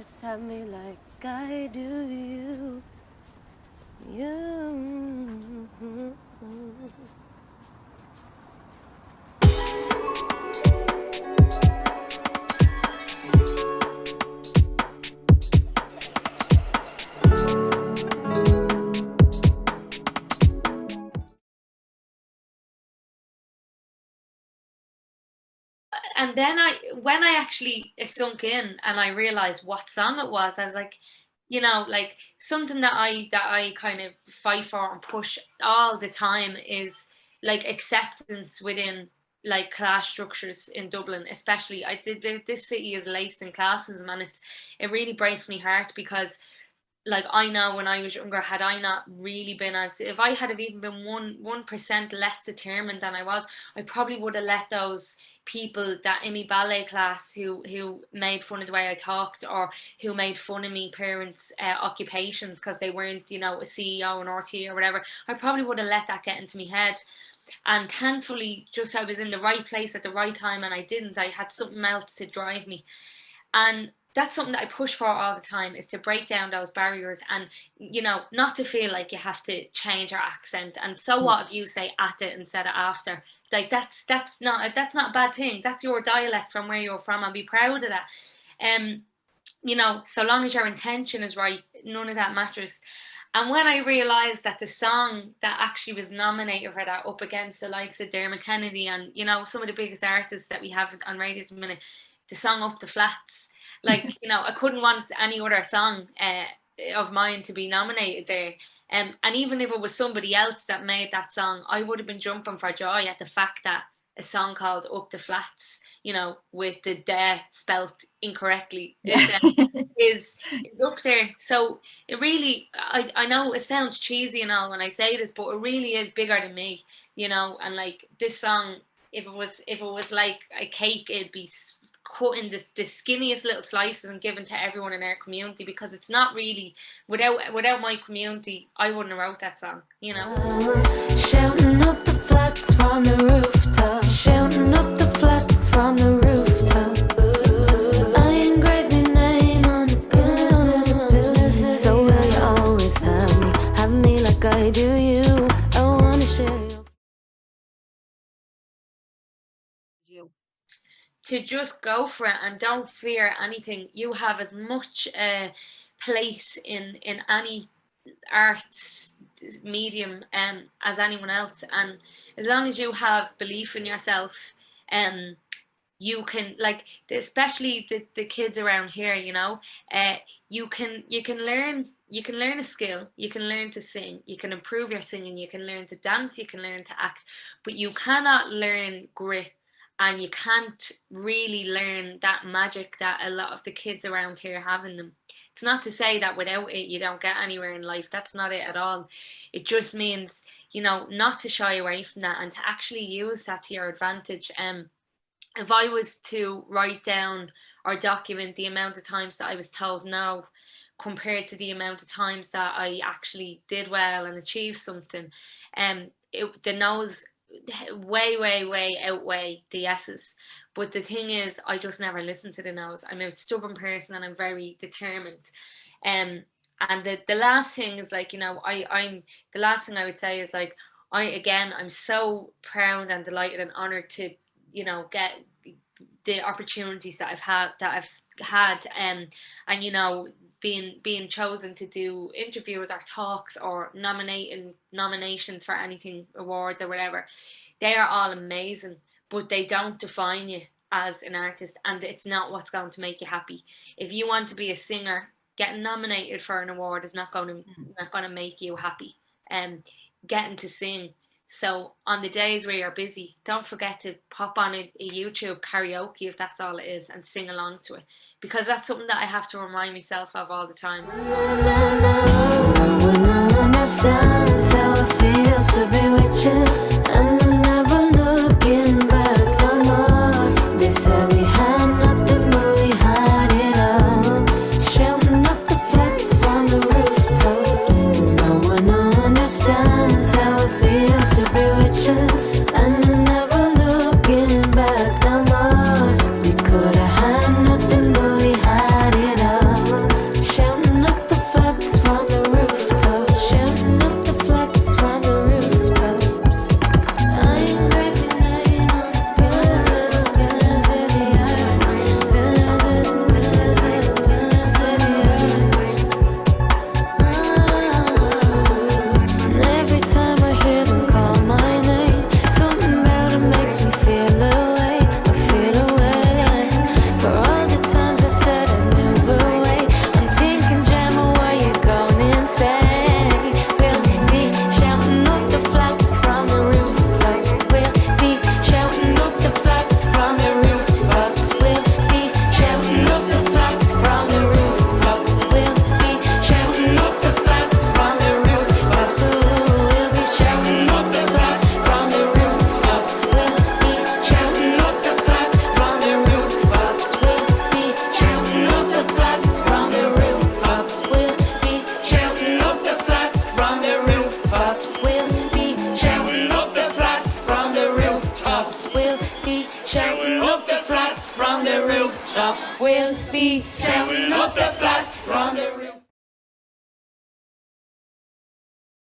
always have me like I do you. You. And then when I actually it sunk in and I realized what song it was, I was like, like something that I kind of fight for and push all the time is like acceptance within like class structures in Dublin, especially. This city is laced in classism, and it really breaks me heart because like I know when I was younger, had I not really been if I had have even been 1% less determined than I was, I probably would have let those people that in my ballet class who made fun of the way I talked, or who made fun of me parents' occupations because they weren't, a CEO, an RT or whatever. I probably would have let that get into my head. And thankfully, just I was in the right place at the right time, and I didn't. I had something else to drive me. And that's something that I push for all the time, is to break down those barriers, and not to feel like you have to change your accent. And so what if you say at it instead of after? Like that's not a bad thing. That's your dialect from where you're from, and be proud of that. Um, so long as your intention is right, none of that matters. And when I realised that the song that actually was nominated for that, up against the likes of Dermot Kennedy and some of the biggest artists that we have on radio at the minute, the song Up the Flats, like I couldn't want any other song of mine to be nominated there. And even if it was somebody else that made that song, I would have been jumping for joy at the fact that a song called Up the Flats, with the "de" spelt incorrectly, is up there. So it really, I know it sounds cheesy and all when I say this, but it really is bigger than me, And like this song, if it was like a cake, it'd be cut in the skinniest little slices and given to everyone in our community, because it's not really, without my community, I wouldn't have wrote that song, Shouting up the flats from the rooftop, shouting up the flats from the rooftop. I engraved my name on the pillar, so will you always have me like I do you. I wanna share you. To just go for it and don't fear anything. You have as much place in any arts medium as anyone else, and as long as you have belief in yourself, you can, like, especially the kids around here, you can learn a skill, you can learn to sing, you can improve your singing, you can learn to dance, you can learn to act, but you cannot learn grit, and you can't really learn that magic that a lot of the kids around here have in them. It's not to say that without it you don't get anywhere in life. That's not it at all. It just means, not to shy away from that and to actually use that to your advantage. If I was to write down or document the amount of times that I was told no, compared to the amount of times that I actually did well and achieved something, the no's way outweigh the yeses. But the thing is, I just never listen to the no's. I'm a stubborn person and I'm very determined. And the last thing is, like, I'm the last thing I would say is, like, I'm so proud and delighted and honored to get the opportunities that I've had, and being chosen to do interviews or talks or nominations for anything, awards or whatever. They are all amazing, but they don't define you as an artist, and it's not what's going to make you happy. If you want to be a singer, getting nominated for an award is not going to make you happy. Getting to sing. So on the days where you're busy, don't forget to pop on a YouTube karaoke, if that's all it is, and sing along to it, because that's something that I have to remind myself of all the time. understands how it feels to be with you, and never looking back no more. They said we had nothing, but we had it all. Shouting up the flats from the rooftops. No one understands how it feels to be with you, and never looking back no more. We could have had nothing, but we had it all. We'll be shouting up the flats from the roof.